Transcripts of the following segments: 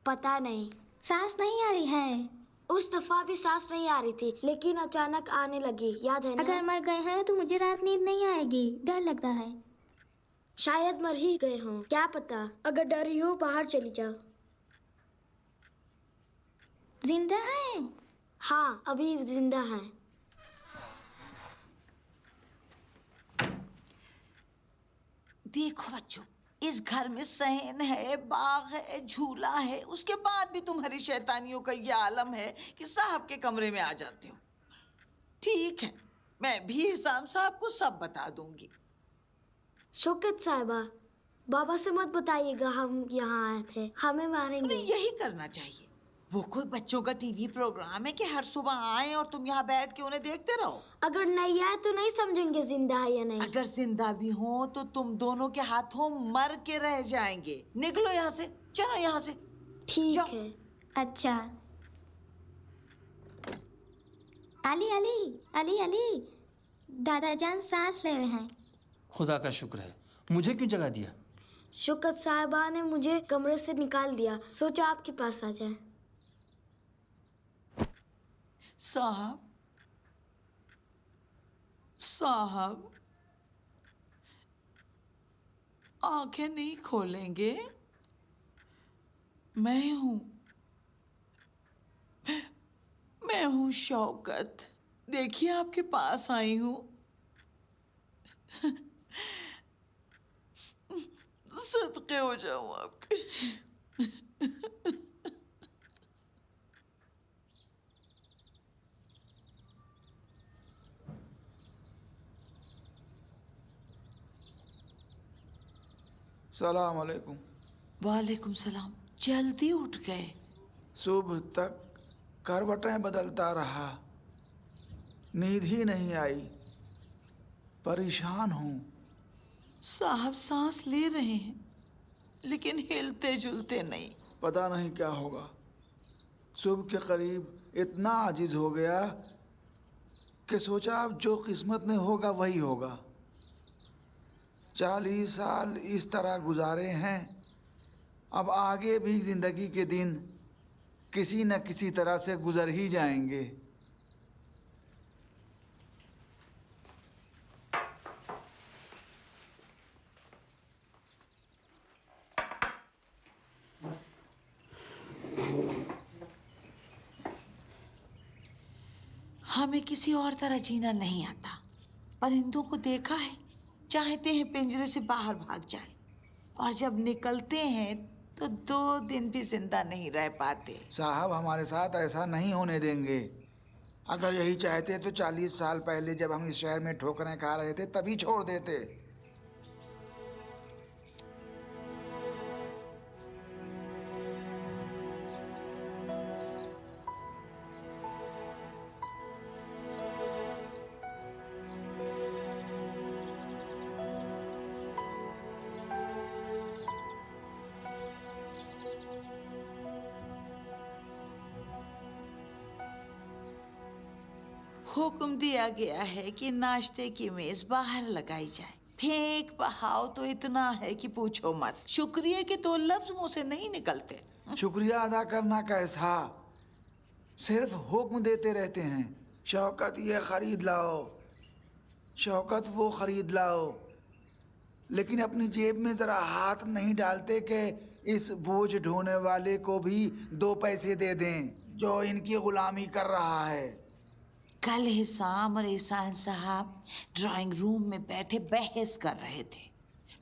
पता नहीं। सांस नहीं आ रही है? उस दफा भी सांस नहीं आ रही थी, लेकिन अचानक आने लगी, याद है ना? अगर मर गए हैं तो मुझे रात नींद नहीं आएगी, डर लगता है। शायद मर ही गए हों, क्या पता। अगर डर रही हो बाहर चली जाओ। जिंदा है? हाँ, अभी जिंदा है। देखो बच्चों, इस घर में सहन है, बाग है, झूला है, उसके बाद भी तुम्हारी शैतानियों का ये आलम है कि साहब के कमरे में आ जाते हो। ठीक है, मैं भी हिसाम साहब को सब बता दूंगी। शौकत साहिबा, बाबा से मत बताइएगा हम यहाँ आए थे, हमें मारेंगे। यही करना चाहिए। वो कोई बच्चों का टीवी प्रोग्राम है कि हर सुबह आए और तुम यहाँ बैठ के उन्हें देखते रहो? अगर नहीं आए तो नहीं समझेंगे जिंदा है या नहीं। अगर जिंदा भी हो तो तुम दोनों के हाथों मर के रह जाएंगे। निकलो यहाँ से, चलो यहाँ से। ठीक है। अच्छा। अली अली अली अली, दादाजान सांस ले रहे हैं। खुदा का शुक्र है। मुझे क्यों जगा दिया? शौकत साहिबा ने मुझे कमरे से निकाल दिया, सोचा आपके पास आ जाए। साहब, साहब, आंखें नहीं खोलेंगे? मैं हूं शौकत। देखिए आपके पास आई हूं। सदके हो जाऊं आपके। सलाम अलैकुम। वालेकुम सलाम। जल्दी उठ गए। सुबह तक करवटें बदलता रहा, नींद ही नहीं आई, परेशान हूँ। साहब सांस ले रहे हैं लेकिन हिलते जुलते नहीं। पता नहीं क्या होगा। सुबह के करीब इतना आजिज हो गया कि सोचा अब जो किस्मत में होगा वही होगा। 40 साल इस तरह गुजारे हैं, अब आगे भी जिंदगी के दिन किसी न किसी तरह से गुजर ही जाएंगे। हमें किसी और तरह जीना नहीं आता। परिंदों को देखा है, चाहते हैं पिंजरे से बाहर भाग जाएं, और जब निकलते हैं तो 2 दिन भी जिंदा नहीं रह पाते। साहब, हमारे साथ ऐसा नहीं होने देंगे। अगर यही चाहते तो 40 साल पहले जब हम इस शहर में ठोकरें खा रहे थे तभी छोड़ देते। हुक्म दिया गया है कि नाश्ते की मेज बाहर लगाई जाए। फेंक बहाव तो इतना है कि पूछो मत। शुक्रिया के तो लफ्ज मुंह से नहीं निकलते। शुक्रिया अदा करना कैसा, सिर्फ हुक्म देते रहते हैं। शौकत ये खरीद लाओ, शौकत वो खरीद लाओ, लेकिन अपनी जेब में जरा हाथ नहीं डालते कि इस बोझ ढोने वाले को भी 2 पैसे दे दें जो इनकी गुलामी कर रहा है। कल हिसाम और एहसान साहब ड्राइंग रूम में बैठे बहस कर रहे थे।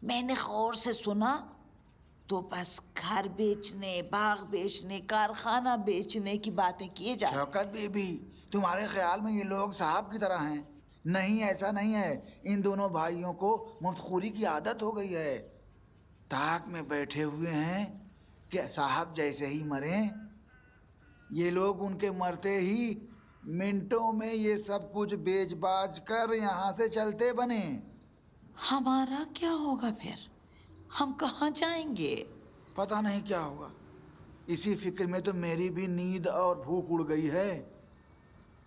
मैंने गौर से सुना तो बस घर बेचने, बाग बेचने, कारखाना बेचने की बातें किए जा रहे। शौकत बीबी, तुम्हारे ख्याल में ये लोग साहब की तरह हैं? नहीं, ऐसा नहीं है। इन दोनों भाइयों को मुफ्तखोरी की आदत हो गई है। ताक में बैठे हुए हैं कि साहब जैसे ही मरें, ये लोग उनके मरते ही मिनटों में ये सब कुछ बेच बाज कर यहाँ से चलते बने। हमारा क्या होगा फिर? हम कहाँ जाएंगे? पता नहीं क्या होगा। इसी फिक्र में तो मेरी भी नींद और भूख उड़ गई है।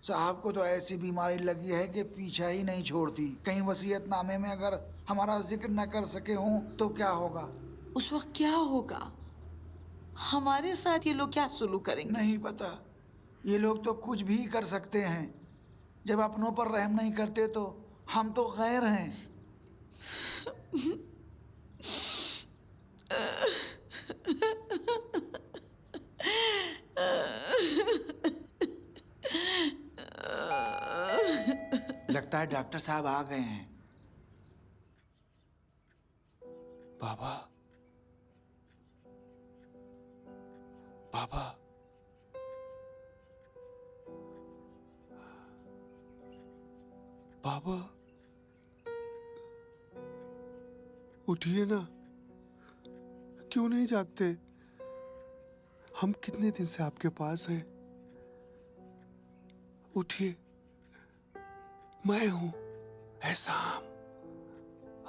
साहब को तो ऐसी बीमारी लगी है कि पीछा ही नहीं छोड़ती। कहीं वसीयतनामे में अगर हमारा जिक्र न कर सके हों तो क्या होगा? उस वक्त क्या होगा? हमारे साथ ये लोग क्या सुलूक करेंगे? नहीं पता, ये लोग तो कुछ भी कर सकते हैं। जब अपनों पर रहम नहीं करते तो हम तो गैर हैं। लगता है डॉक्टर साहब आ गए हैं। बाबा, बाबा, बाबा, उठिए ना, क्यों नहीं जागते? हम कितने दिन से आपके पास हैं। उठिए, मैं हूं एहसाम,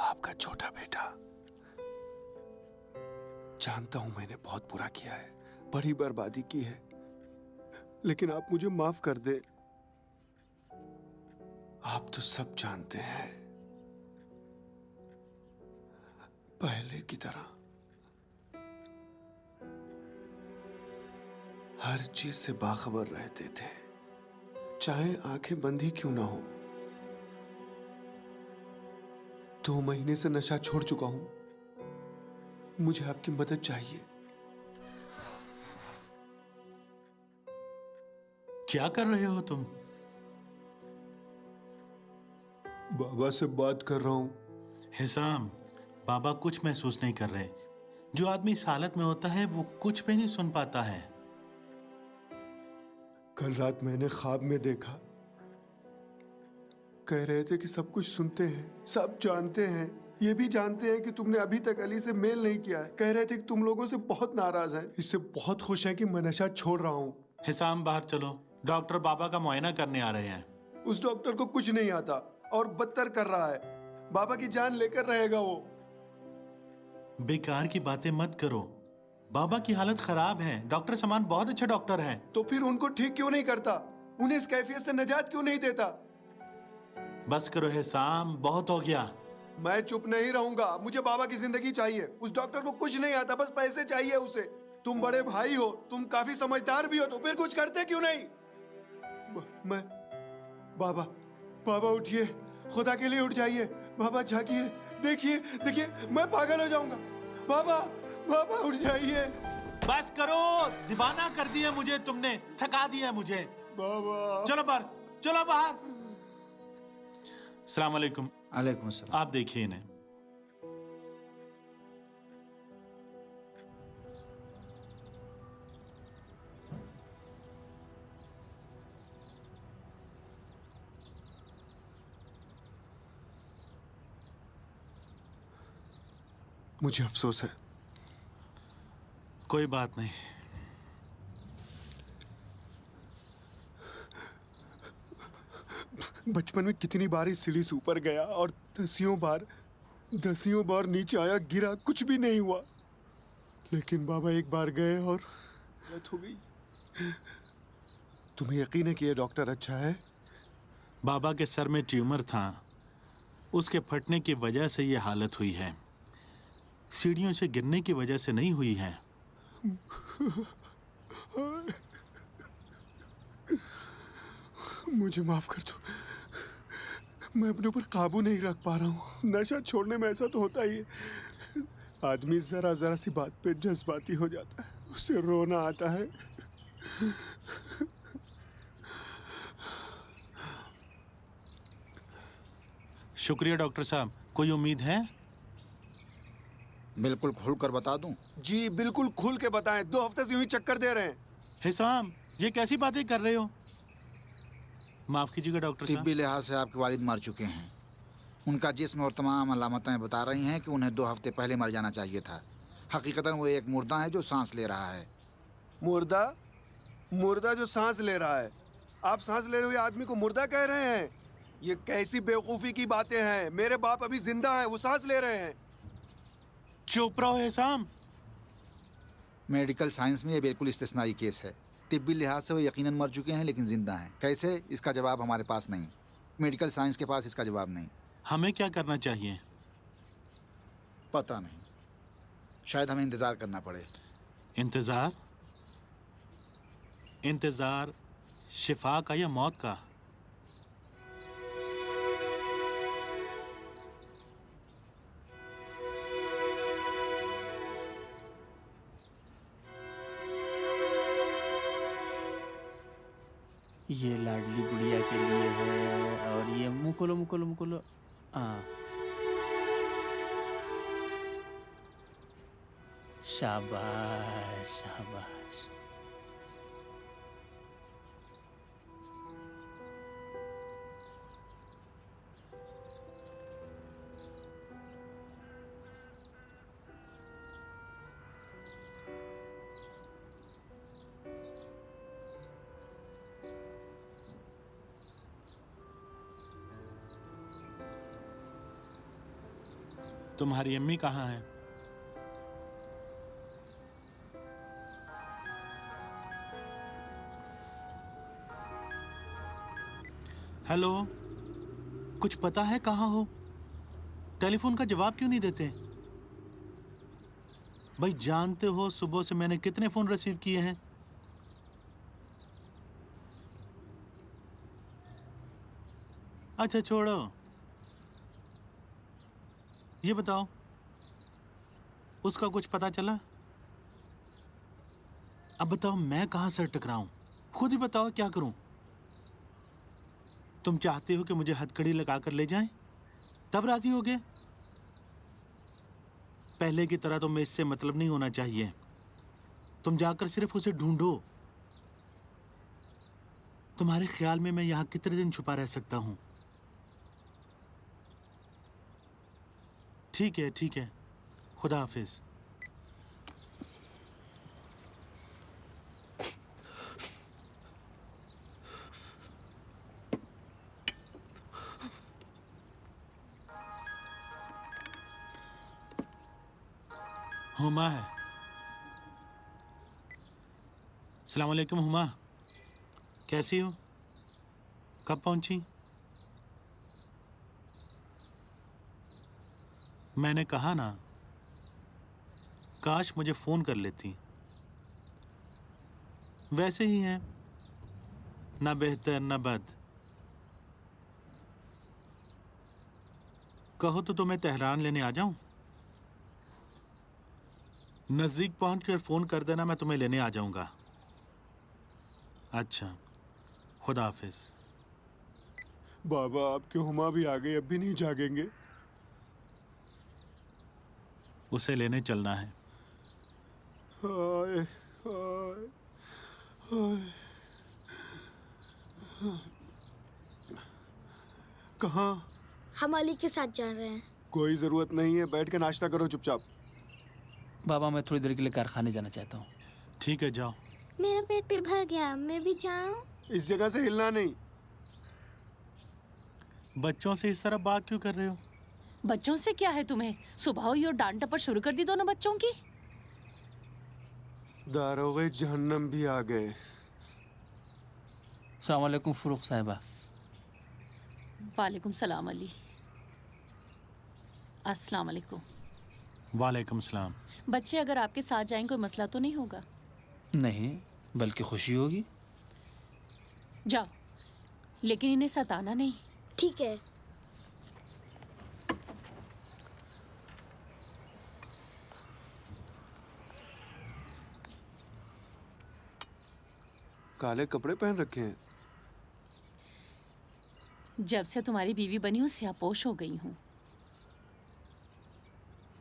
आपका छोटा बेटा। जानता हूं मैंने बहुत बुरा किया है, बड़ी बर्बादी की है, लेकिन आप मुझे माफ कर दे। आप तो सब जानते हैं, पहले की तरह हर चीज से बाखबर रहते थे, चाहे आंखें बंद ही क्यों ना हो। 2 महीने से नशा छोड़ चुका हूं, मुझे आपकी मदद चाहिए। क्या कर रहे हो तुम? बाबा से बात कर रहा हूं। हिसाम, बाबा कुछ महसूस नहीं कर रहे। जो आदमी इस हालत में होता है वो कुछ भी नहीं सुन पाता है। कल रात मैंने ख्वाब में देखा, कह रहे थे कि सब कुछ सुनते हैं, सब जानते हैं, ये भी जानते हैं कि तुमने अभी तक अली से मेल नहीं किया है। कह रहे थे कि तुम लोगों से बहुत नाराज हैं, इससे बहुत खुश हैं कि मैं नशा छोड़ रहा हूं। हिसाम, बाहर चलो, डॉक्टर बाबा का मुआयना करने आ रहे हैं। उस डॉक्टर को कुछ नहीं आता और बदतर कर रहा है। बाबा की जान लेकर रहेगा वो। बेकार की बातें मत करो, बाबा की हालत खराब है। डॉक्टर समान बहुत अच्छे डॉक्टर हैं। तो फिर उनको ठीक क्यों नहीं करता? उन्हें इस कैफियत से निजात क्यों नहीं देता? बस करो हिसाम, बहुत हो गया। मैं चुप नहीं रहूंगा, मुझे बाबा की जिंदगी चाहिए। उस डॉक्टर को कुछ नहीं आता, बस पैसे चाहिए उसे। तुम बड़े भाई हो, तुम काफी समझदार भी हो, तो फिर कुछ करते क्यों नहीं? मैं बाबा, बाबा उठिए, खुदा के लिए उठ जाइए। बाबा जागिए, देखिए देखिए, मैं पागल हो जाऊंगा। बाबा, बाबा उठ जाइए। बस करो, दीवाना कर दिया मुझे तुमने, थका दिया मुझे। बाबा, चलो बाहर, चलो बाहर। अस्सलाम वालेकुम। वालेकुम अस्सलाम। आप देखिए इन्हें। मुझे अफसोस है। कोई बात नहीं। बचपन में कितनी बार इस सीढ़ी से ऊपर गया और दसियों बार नीचे आया, गिरा, कुछ भी नहीं हुआ। लेकिन बाबा एक बार गए और गलत हो गई। तुम्हें यकीन है कि ये डॉक्टर अच्छा है? बाबा के सर में ट्यूमर था, उसके फटने की वजह से ये हालत हुई है। सीढ़ियों से गिरने की वजह से नहीं हुई है। मुझे माफ कर दो, मैं अपने ऊपर काबू नहीं रख पा रहा हूँ। नशा छोड़ने में ऐसा तो होता ही है, आदमी जरा जरा सी बात पे जज्बाती हो जाता है, उसे रोना आता है। शुक्रिया डॉक्टर साहब। कोई उम्मीद है? बिल्कुल खुल कर बता दूं? जी बिल्कुल खुल के बताएं, 2 हफ्ते से यूं ही चक्कर दे रहे हैं। हिसाम, ये कैसी बातें कर रहे हो? माफ कीजिएगा डॉक्टर साहब। तिब्बी लिहाज से आपके वालिद मर चुके हैं। उनका जिस्म और तमाम अलामतें बता रही हैं कि उन्हें 2 हफ्ते पहले मर जाना चाहिए था। हकीकतन वो एक मुर्दा है जो सांस ले रहा है। मुर्दा? मुर्दा जो सांस ले रहा है? आप सांस ले रहे हुए आदमी को मुर्दा कह रहे हैं? ये कैसी बेवकूफी की बातें हैं? मेरे बाप अभी जिंदा हैं, वो सांस ले रहे हैं। चुप रहो हिसाम। मेडिकल साइंस में ये बिल्कुल इस्तिस्नाई केस है। तिब्बी लिहाज से वो यकीनन मर चुके हैं, लेकिन जिंदा हैं। कैसे, इसका जवाब हमारे पास नहीं। मेडिकल साइंस के पास इसका जवाब नहीं। हमें क्या करना चाहिए? पता नहीं, शायद हमें इंतज़ार करना पड़े। इंतजार, इंतजार शिफा का या मौत का? ये लाडली गुड़िया के लिए है और ये मुकुलो मुकुलो मुकुलो। हाँ, शाबाश शाबाश। तुम्हारी अम्मी कहाँ है? हेलो, कुछ पता है कहाँ हो? टेलीफोन का जवाब क्यों नहीं देते? भाई जानते हो सुबह से मैंने कितने फोन रिसीव किए हैं? अच्छा छोड़ो, ये बताओ उसका कुछ पता चला? अब बताओ मैं कहां सर टकराऊं? खुद ही बताओ क्या करूं? तुम चाहते हो कि मुझे हथकड़ी लगाकर ले जाएं? तब राजी होगे? पहले की तरह तुम्हें इससे मतलब नहीं होना चाहिए। तुम जाकर सिर्फ उसे ढूंढो। तुम्हारे ख्याल में मैं यहां कितने दिन छुपा रह सकता हूं? ठीक है ठीक है, खुदा हाफिज। हुमा है। अस्सलाम वालेकुम हुमा, कैसी हो? कब पहुंची? मैंने कहा ना, काश मुझे फोन कर लेती। वैसे ही हैं, ना बेहतर ना बद। कहो तो तुम्हें तेहरान लेने आ जाऊं? नजदीक पहुंचकर फोन कर देना, मैं तुम्हें लेने आ जाऊंगा। अच्छा, खुदा हाफिज। बाबा आपके हुमा भी आ गई, अब भी नहीं जागेंगे? उसे लेने चलना है। हाय हाय हाय। कहाँ? हम अली के साथ जा रहे हैं। कोई जरूरत नहीं है, बैठ के नाश्ता करो चुपचाप। बाबा मैं थोड़ी देर के लिए कारखाने जाना चाहता हूँ। ठीक है जाओ। मेरा पेट भी भर गया, मैं भी जाऊं? इस जगह से हिलना नहीं। बच्चों से इस तरह बात क्यों कर रहे हो? बच्चों से क्या है तुम्हें? सुबह हुई और डांट टपट शुरू कर दी दोनों बच्चों की। दारोगे जहन्नम भी आ गए। अस्सलाम वालेकुम फुरुख साहिबा। वालेकुम सलाम अली। अस्सलाम वालेकुम। वालेकुम सलाम। बच्चे अगर आपके साथ जाएं कोई मसला तो नहीं होगा? नहीं, बल्कि खुशी होगी। जाओ, लेकिन इन्हें सताना नहीं। ठीक है। काले कपड़े पहन रखे हैं। जब से तुम्हारी बीवी बनी हूँ स्यापोश हो गई हूँ।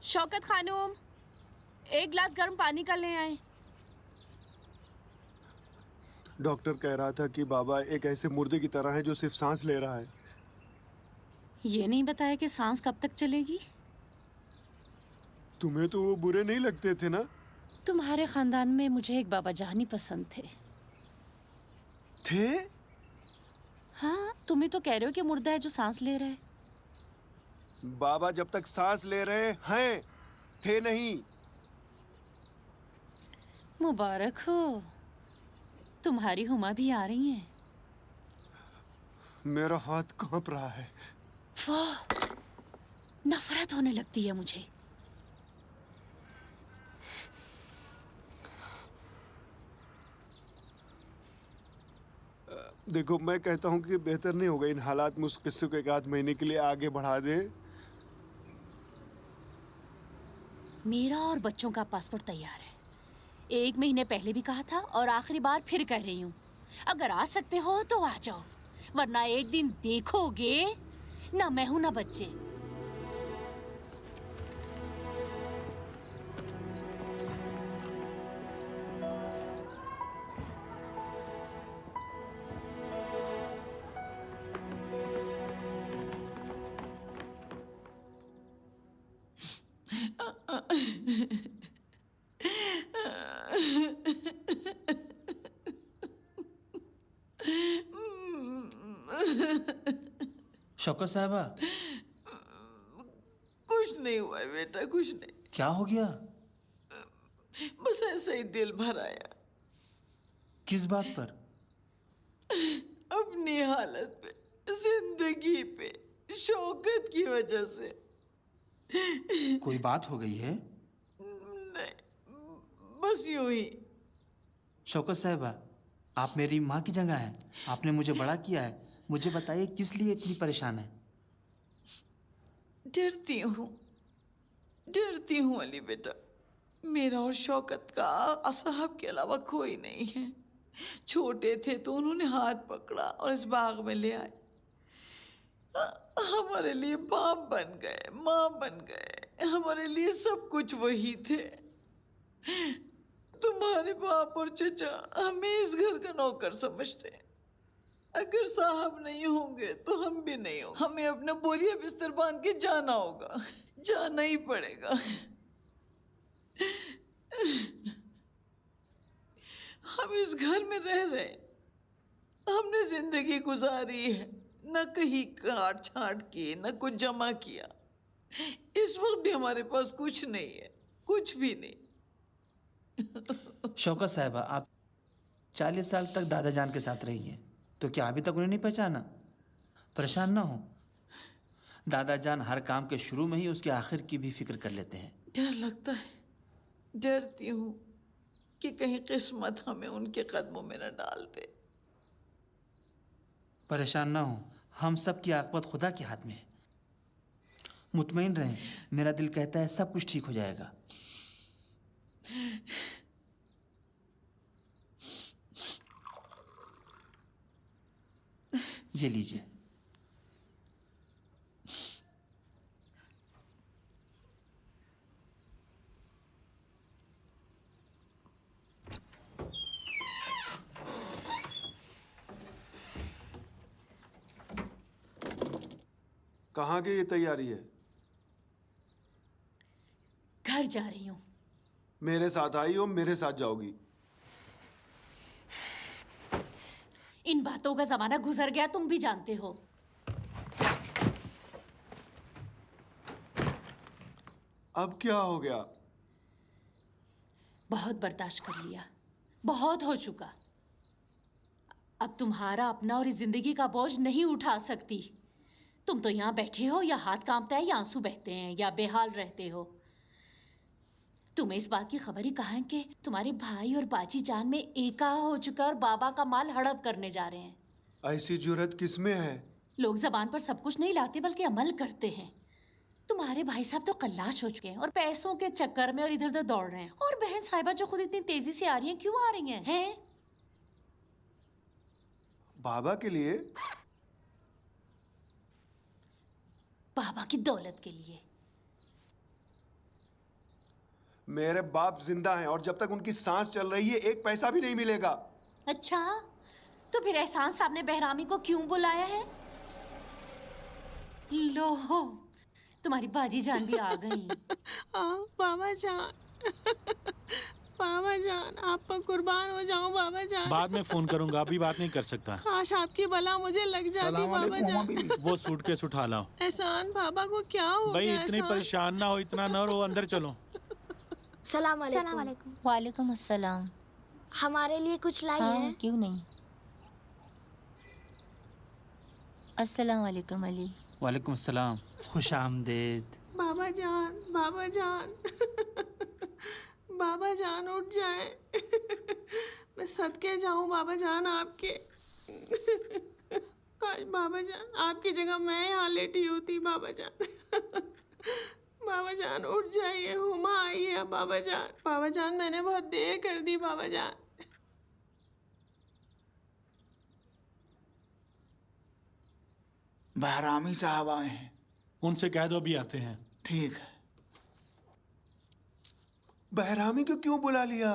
शौकत खानूम, एक गिलास गर्म पानी का ले आए। डॉक्टर कह रहा था कि बाबा एक ऐसे मुर्दे की तरह है जो सिर्फ सांस ले रहा है। ये नहीं बताया कि सांस कब तक चलेगी? तुम्हें तो वो बुरे नहीं लगते थे ना? तुम्हारे खानदान में मुझे एक बाबा जानी पसंद थे। थे? हाँ, तुम्हें तो कह रहे हो कि मुर्दा है जो सांस ले रहा है। बाबा जब तक सांस ले रहे हैं थे नहीं। मुबारक हो, तुम्हारी हुमा भी आ रही हैं। मेरा हाथ कांप रहा है। वाह, नफरत होने लगती है मुझे। देखो, मैं कहता हूँ कि बेहतर नहीं होगा इन हालात में उस किस्से को 1 आध महीने के लिए आगे बढ़ा दे। मेरा और बच्चों का पासपोर्ट तैयार है। 1 महीने पहले भी कहा था और आखिरी बार फिर कह रही हूँ, अगर आ सकते हो तो आ जाओ, वरना एक दिन देखोगे ना मैं हूं ना बच्चे। शौकत साहबा, कुछ नहीं हुआ है बेटा, कुछ नहीं। क्या हो गया? बस ऐसे ही दिल भर आया किस बात पर? अपनी हालत पे, जिंदगी पे, शौकत की वजह से। कोई बात हो गई है? नहीं, बस यूं ही। शौकत साहबा, आप मेरी माँ की जगह हैं। आपने मुझे बड़ा किया है। मुझे बताइए किस लिए इतनी परेशान है? डरती हूँ अली बेटा। मेरा और शौकत का साहब के अलावा कोई नहीं है। छोटे थे तो उन्होंने हाथ पकड़ा और इस बाग में ले आए। हमारे लिए बाप बन गए, माँ बन गए, हमारे लिए सब कुछ वही थे। तुम्हारे बाप और चचा हमें इस घर का नौकर समझते हैं। अगर साहब नहीं होंगे तो हम भी नहीं होंगे। हमें अपना बोरिया बिस्तर बांध के जाना होगा, जाना ही पड़ेगा। हम इस घर में रह रहे, हमने जिंदगी गुजारी है, न कहीं काट छाट की, न कुछ जमा किया। इस वक्त भी हमारे पास कुछ नहीं है, कुछ भी नहीं। शौकत साहबा, आप 40 साल तक दादा जान के साथ रही हैं, तो क्या अभी तक उन्हें नहीं पहचाना? परेशान ना हो, दादा जान हर काम के शुरू में ही उसके आखिर की भी फिक्र कर लेते हैं। डर लगता है, डरती हूँ कि कहीं किस्मत हमें उनके कदमों में न डाल दे। परेशान ना हो, हम सब की आकबत खुदा के हाथ में है। मुतमईन रहें, मेरा दिल कहता है सब कुछ ठीक हो जाएगा। ये लीजिए। कहाँ की ये तैयारी है? घर जा रही हूँ। मेरे साथ आई हो, मेरे साथ जाओगी। इन बातों का जमाना गुजर गया, तुम भी जानते हो। अब क्या हो गया? बहुत बर्दाश्त कर लिया, बहुत हो चुका। अब तुम्हारा अपना और इस जिंदगी का बोझ नहीं उठा सकती। तुम तो यहाँ बैठे हो, या हाथ कांपता है या आंसू बहते हैं या बेहाल रहते हो। तुम्हें इस बात की खबर ही कहाँ है कि तुम्हारे भाई और बाजी जान में एका हो चुका और बाबा का माल हड़प करने जा रहे हैं। ऐसी जुर्रत किसमें है? लोग जबान पर सब कुछ नहीं लाते बल्कि अमल करते हैं। तुम्हारे भाई साहब तो कल्लाश हो चुके हैं और पैसों के चक्कर में और इधर उधर दौड़ रहे हैं। और बहन साहिबा जो खुद इतनी तेजी से आ रही हैं, क्यों आ रही हैं? बाबा के लिए? बाबा की दौलत के लिए। मेरे बाप जिंदा हैं और जब तक उनकी सांस चल रही है 1 पैसा भी नहीं मिलेगा। अच्छा, तो फिर एहसान साहब ने बहरामी को क्यों बुलाया है? लो, तुम्हारी बाजी जान भी आ गई। बाबा जान, बाबा जान, आप पर कुर्बान हो जाऊं बाबा जान। बाद में फोन करूंगा, अभी बात नहीं कर सकता। काश आपकी बला मुझे लग जाती बाबा जान। वो सूटकेस उठा लाओ। एहसान, बाबा को क्या हो भाई गया? इतनी एहसान? परेशान ना हो, इतना ना रो, अंदर चलो। सलाम अलैकुम। वालेकुम अस्सलाम। हमारे लिए कुछ लाई हाँ, है? क्यों नहीं। अस्सलाम वालेकुम अली। वालेकुम अस्सलाम। खुश आमदेद। बाबा जान, बाबा जान, बाबा जान उठ जाए। मैं सदके जाऊं बाबा जान आपके। काश बाबा जान आपकी जगह मैं यहाँ लेटी होती। बाबा जान बाबा जान उठ जाइए, हुमा आई है। बाबा जान मैंने बहुत देर कर दी। बाबा जान बहरामी साहब आए हैं। उनसे कह दो अभी आते हैं। ठीक है। बहरामी को क्यों बुला लिया?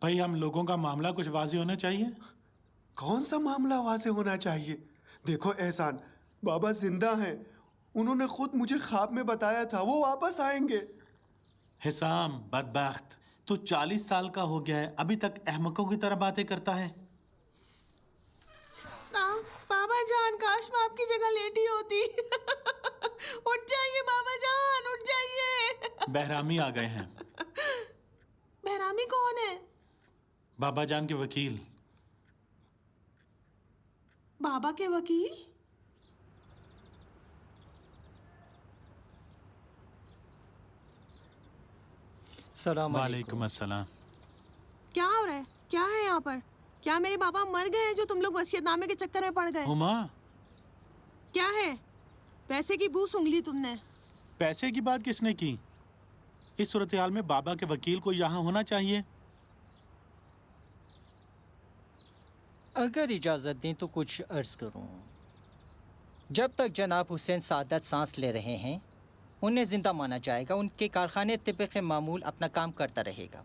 भाई हम लोगों का मामला कुछ वाज़ेह होना चाहिए। कौन सा मामला वाज़ेह होना चाहिए? देखो एहसान, बाबा जिंदा हैं। उन्होंने खुद मुझे ख्वाब में बताया था वो वापस आएंगे। हिसाम बदबख्त, तू 40 साल का हो गया है, अभी तक अहमकों की तरह बातें करता है। बाबा जान काश मैं आपकी जगह लेटी होती। उठ जाइए बाबा जान, उठ जाइए। बहरामी आ गए हैं। बहरामी कौन है? बाबा जान के वकील। बाबा के वकील? वालेकुम अस्सलाम। क्या हो रहा है? क्या है यहाँ पर? क्या मेरे बाबा मर गए हैं जो तुम लोग वसीयतनामे के चक्कर में पड़ गए? हुमा, क्या है? पैसे की बू सूंघ ली तुमने। पैसे की बात किसने की? इस सूरत-ए-हाल में बाबा के वकील को यहाँ होना चाहिए। अगर इजाज़त दें तो कुछ अर्ज़ करूं। जब तक जनाब हुसैन सादत सांस ले रहे हैं उन्हें ज़िंदा माना जाएगा। उनके कारखाने तिब्बे मामूल अपना काम करता रहेगा।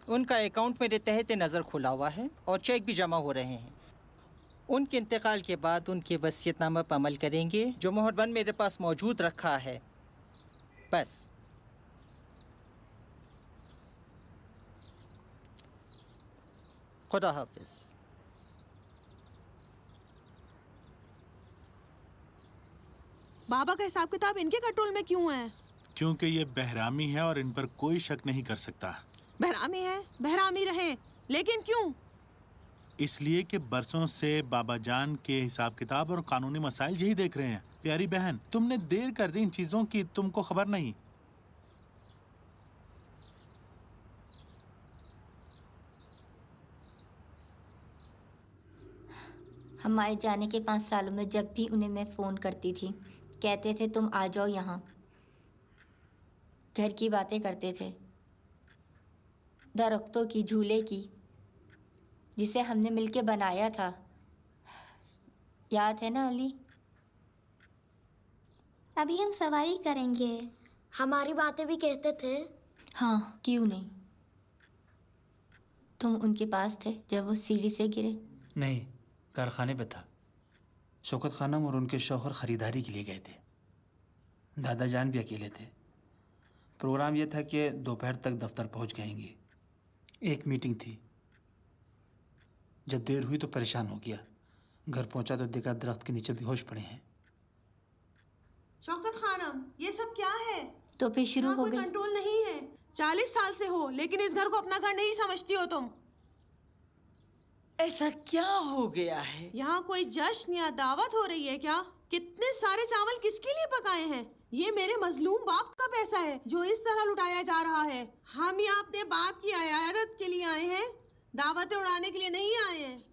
उनका अकाउंट मेरे तहत नज़र खुला हुआ है और चेक भी जमा हो रहे हैं। उनके इंतकाल के बाद उनके वसीयतनामा पर अमल करेंगे जो मोहरबन मेरे पास मौजूद रखा है। बस खुदा हाफिज़। बाबा का हिसाब किताब इनके कंट्रोल में क्यों है? क्योंकि ये बहरामी है और इन पर कोई शक नहीं कर सकता। बहरामी है, बहरामी रहे, लेकिन क्यों? इसलिए कि बरसों से बाबा जान के हिसाब किताब और कानूनी मसाइल यही देख रहे हैं। प्यारी बहन, तुमने देर कर दी इन चीज़ों की, तुमको खबर नहीं। हमारे जाने के 5 सालों में जब भी उन्हें मैं फ़ोन करती थी कहते थे तुम आ जाओ यहाँ। घर की बातें करते थे, दरख्तों की, झूले की, जिसे हमने मिलके बनाया था। याद है ना अली? अभी हम सवारी करेंगे। हमारी बातें भी कहते थे। हाँ, क्यों नहीं। तुम उनके पास थे जब वो सीढ़ी से गिरे? नहीं, कारखाने पे था। शौकत खानम और उनके शौहर ख़रीदारी के लिए गए थे। दादा जान भी अकेले थे। प्रोग्राम यह था कि दोपहर तक दफ्तर पहुंच जाएंगे। एक मीटिंग थी। जब देर हुई तो परेशान हो गया। घर पहुंचा तो देखा दरख्त के नीचे बेहोश पड़े हैं। शौकत खानम, ये सब क्या है? तो फिर शुरू हो कोई गई। कंट्रोल नहीं है। 40 साल से हो लेकिन इस घर को अपना घर नहीं समझती हो तुम। ऐसा क्या हो गया है? यहाँ कोई जश्न या दावत हो रही है क्या? कितने सारे चावल किसके लिए पकाए हैं? ये मेरे मजलूम बाप का पैसा है जो इस तरह लुटाया जा रहा है। हम यहाँ अपने बाप की अयादत के लिए आए हैं, दावतें उड़ाने के लिए नहीं आए हैं।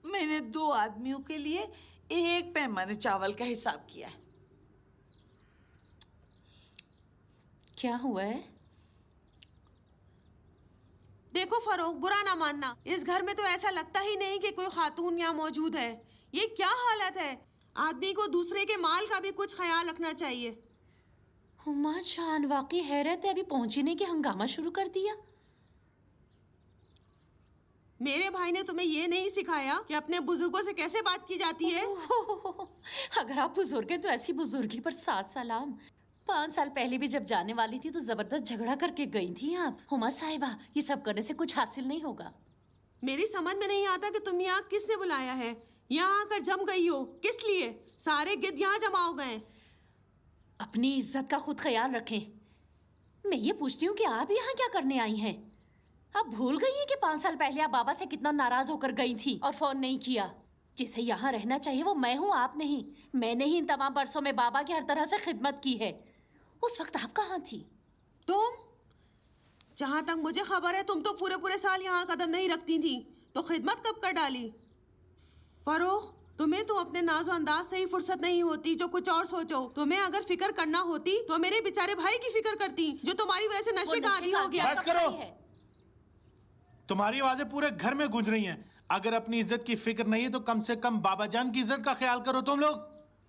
मैंने 2 आदमियों के लिए 1 पैमाने चावल का हिसाब किया है। क्या हुआ है? देखो फरोख, बुरा ना मानना, इस घर में तो ऐसा लगता ही नहीं कि कोई खातून यहाँ मौजूद है। ये क्या हालत है? आदमी को दूसरे के माल का भी कुछ ख्याल रखना चाहिए। हुमा जान, वाकई हैरत है, अभी पहुंची नहीं कि हंगामा शुरू कर दिया। मेरे भाई ने तुम्हें ये नहीं सिखाया कि अपने बुजुर्गों से कैसे बात की जाती है? अगर आप बुजुर्ग हैं तो ऐसी बुजुर्गी पर 7 सलाम। 5 साल पहले भी जब जाने वाली थी तो जबरदस्त झगड़ा करके गई थी आप। हुमा साहिबा, ये सब करने से कुछ हासिल नहीं होगा। मेरी समझ में नहीं आता कि तुम यहाँ किसने बुलाया है। यहाँ आकर जम गई हो किस लिए? सारे गिद्ध यहाँ जमा हो गए। अपनी इज्जत का खुद ख्याल रखें। मैं ये पूछती हूँ कि आप यहाँ क्या करने आई हैं? आप भूल गई हैं कि 5 साल पहले आप बाबा से कितना नाराज होकर गई थी और फोन नहीं किया। जिसे यहाँ रहना चाहिए वो मैं हूँ, आप नहीं। मैंने ही इन तमाम बरसों में बाबा की हर तरह से खिदमत की है। उस वक्त आप कहाँ थी? तुम? जहाँ तक मुझे खबर है तुम तो पूरे साल यहाँ कदम नहीं रखती थी, तो खिदमत कब कर डाली? फरोख, तुम्हें तो अपने नाजो अंदाज से ही फुर्सत नहीं होती जो कुछ और सोचो। तुम्हें अगर फिक्र करना होती तो मेरे बेचारे भाई की फिक्र करती जो तुम्हारी वजह से नशे का आदी हो गया। बस करो। तुम्हारी आवाजें पूरे घर में गूंज रही हैं। अगर अपनी इज्जत की फिक्र नहीं है तो कम से कम बाबा जान की इज्जत का ख्याल करो तुम लोग।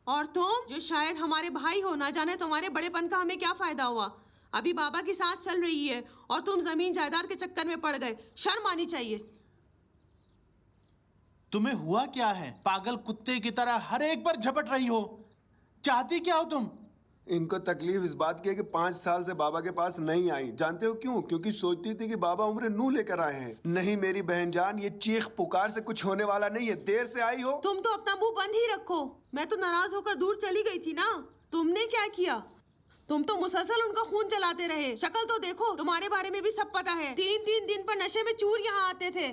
और तुम जो शायद हमारे भाई हो, ना जाने तुम्हारे बड़ेपन का हमें क्या फायदा हुआ। अभी बाबा की सांस चल रही है और तुम जमीन जायदाद के चक्कर में पड़ गए। शर्म आनी चाहिए। तुम्हें हुआ क्या है? पागल कुत्ते की तरह हर एक पर झपट रही हो। चाहती क्या हो तुम? इनको तकलीफ इस बात की है कि 5 साल से बाबा के पास नहीं आई। जानते हो क्यों? क्योंकि सोचती थी कि बाबा उम्र नूह लेकर आए हैं। नहीं मेरी बहन जान, ये चीख पुकार से कुछ होने वाला नहीं है। देर से आई हो। तुम तो अपना मुंह बंद ही रखो। मैं तो नाराज होकर दूर चली गई थी ना। तुमने क्या किया? तुम तो मुसलसल उनका खून जलाते रहे। शक्ल तो देखो, तुम्हारे बारे में भी सब पता है। 3-3 दिन पर नशे में चूर यहाँ आते थे।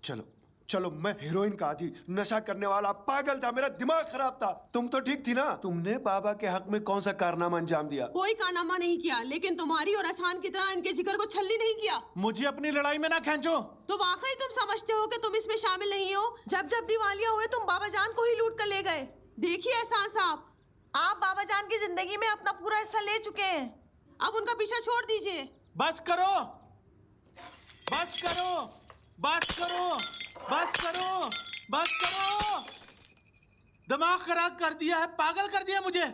चलो चलो, मैं हीरोइन का आदी, नशा करने वाला पागल था, मेरा दिमाग खराब था। तुम तो ठीक थी ना? तुमने बाबा के हक में कौन सा कारनामा अंजाम दिया? कोई कारनामा नहीं किया, लेकिन तुम्हारी और आसान की तरह इनके जिगर को छल्ली नहीं किया। मुझे अपनी लड़ाई में ना खींचो। तो वाकई तुम समझते हो कि तुम इसमें शामिल नहीं हो? जब जब दिवालिया हुए तुम बाबा जान को ही लूट कर ले गए। देखिए एहसान साहब, आप बाबा जान की जिंदगी में अपना पूरा हिस्सा ले चुके हैं। अब उनका पीछा छोड़ दीजिए। बस करो, बस करो, बस करो, बस करो, बस करो। दिमाग खराब कर दिया है, पागल कर दिया मुझे।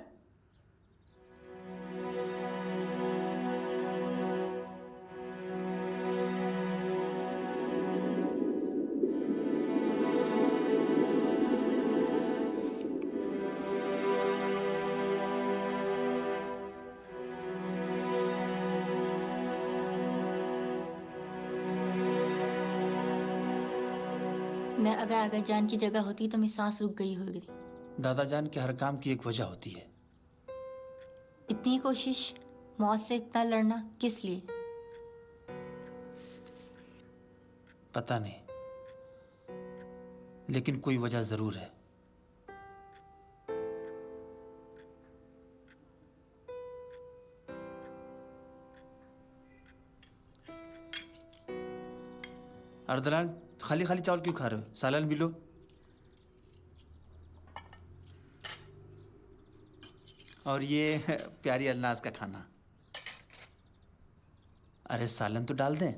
मैं अगर आगा जान की जगह होती तो मेरी सांस रुक गई होगी। दादा जान के हर काम की एक वजह होती है। इतनी कोशिश, मौत से इतना लड़ना किस लिए? पता नहीं, लेकिन कोई वजह जरूर है। अर्दलान, खाली खाली चावल क्यों खा रहे हो? सालन भी लो। और ये प्यारी अल्नाज का खाना। अरे सालन तो डाल दें।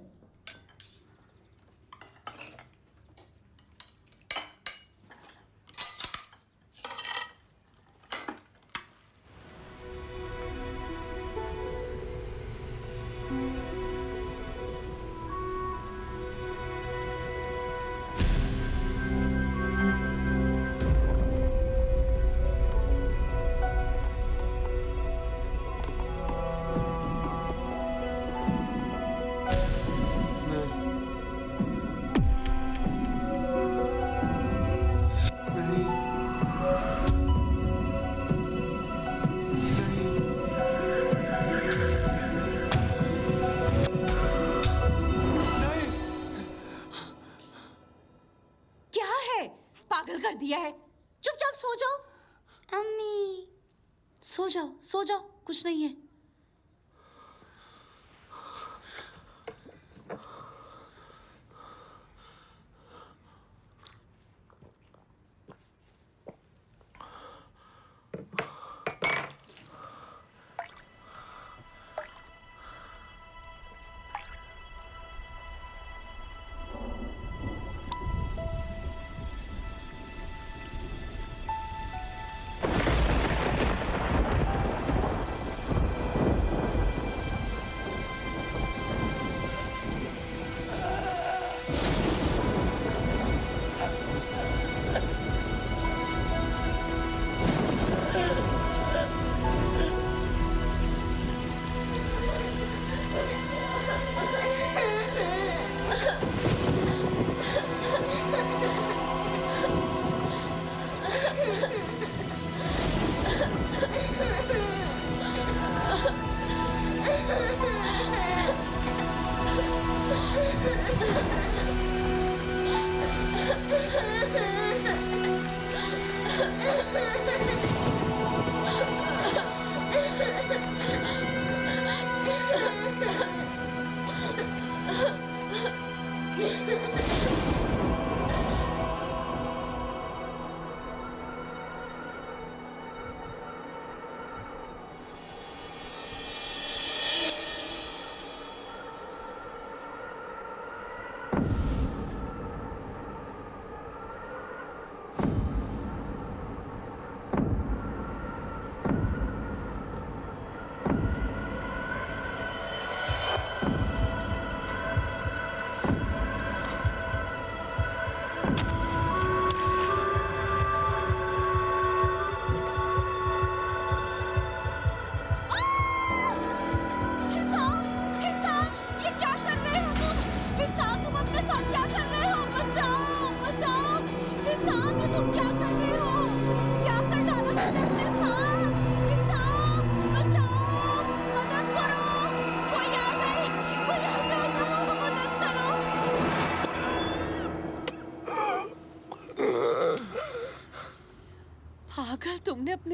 पागल कर दिया है। चुपचाप सो जाओ। अम्मी, सो जाओ, सो जाओ, कुछ नहीं है।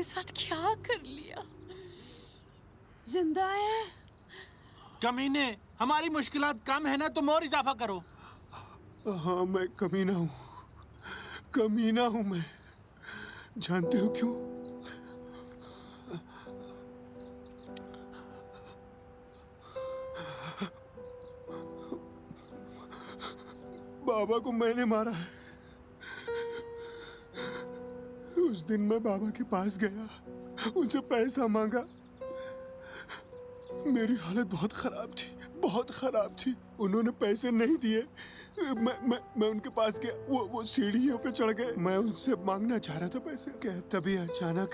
साथ क्या कर लिया? जिंदा है? कमीने, हमारी मुश्किलात कम है ना, तुम और इजाफा करो। हाँ, मैं कमीना हूँ, कमीना हूँ मैं। जानते हो क्यों? बाबा को मैंने मारा है। उस दिन मैं बाबा के पास गया, उनसे पैसा मांगा। मेरी हालत बहुत खराब थी, बहुत खराब थी। उन्होंने पैसे नहीं दिए। मैं उनके पास गया, वो सीढ़ियों पे चढ़ गए। मैं उनसे मांगना चाह रहा था पैसे, क्या तभी अचानक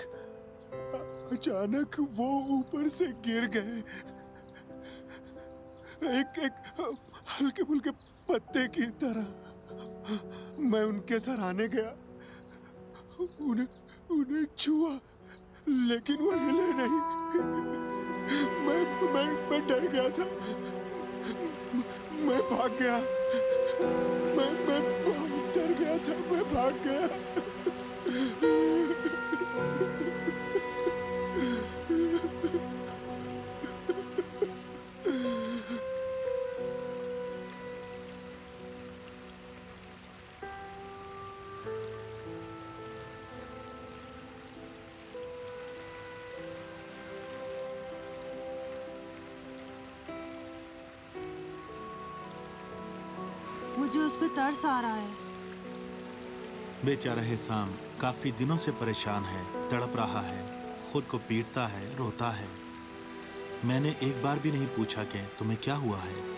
वो ऊपर से गिर गए, एक हल्के फुल्के पत्ते की तरह। मैं उनके सराहने गया, उन्हें छुआ, लेकिन वो हिले नहीं। मैं डर गया था, मैं भाग गया। मैं बहुत डर गया था, मैं भाग गया। मुझे उस पे तरस आ रहा है। बेचारा हिसाम काफी दिनों से परेशान है, तड़प रहा है, खुद को पीटता है, रोता है। मैंने एक बार भी नहीं पूछा कि तुम्हें क्या हुआ है।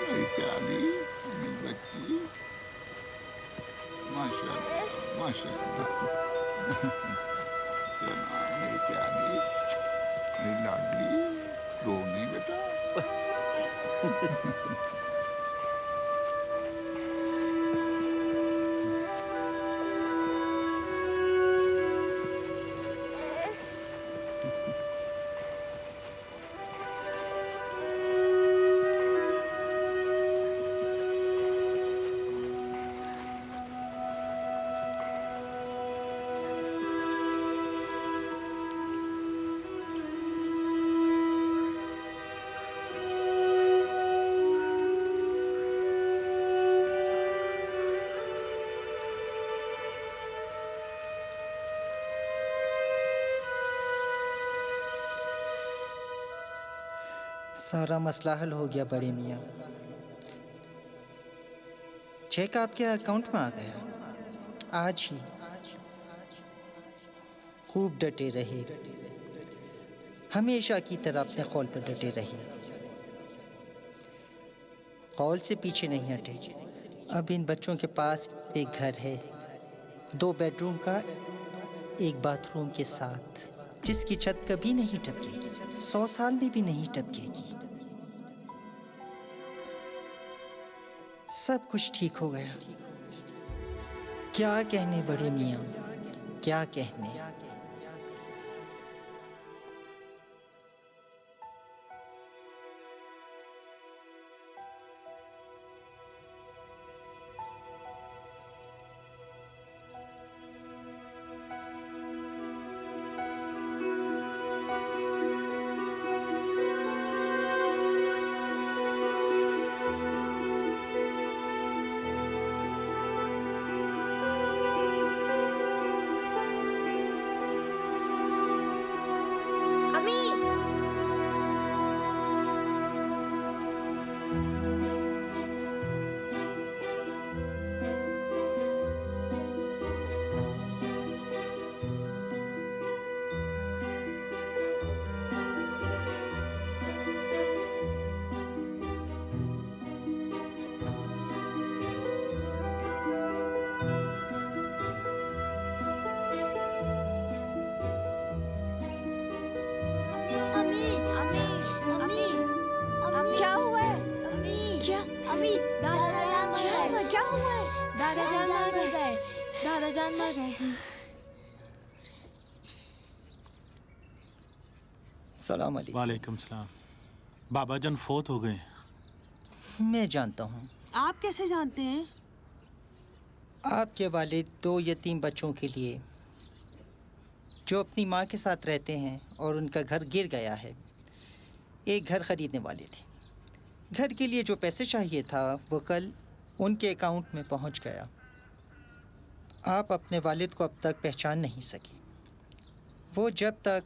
मेरी प्यारी, मेरी बच्ची, माशाल्लाह, माशाल्लाह। मेरी प्यारी, मेरी लाडली, रो नहीं बेटा। सारा मसला हल हो गया बड़े मियाँ। चेक आपके अकाउंट में आ गया आज ही। खूब डटे रहे, हमेशा की तरह अपने कौल पर डटे रहे, कौल से पीछे नहीं हटे। अब इन बच्चों के पास एक घर है, 2 बेडरूम का, 1 बाथरूम के साथ, जिसकी छत कभी नहीं टपकेगी, 100 साल में भी नहीं टपकेगी। सब कुछ ठीक हो गया। क्या कहने बड़े मियाँ, क्या कहने। दादाजान मर गए। दादाजान मर गए। सलाम अलैकुम। वालेकुम सलाम। बाबा जान फोत हो गए। मैं जानता हूँ। आप कैसे जानते हैं? आपके वालिद 2 यतीम बच्चों के लिए जो अपनी माँ के साथ रहते हैं और उनका घर गिर गया है, एक घर ख़रीदने वाले थे। घर के लिए जो पैसे चाहिए था वो कल उनके अकाउंट में पहुंच गया। आप अपने वालिद को अब तक पहचान नहीं सके। वो जब तक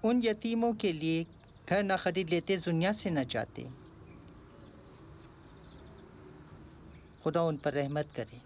उन यतीमों के लिए घर ना ख़रीद लेते दुनिया से न जाते। खुदा उन पर रहमत करे।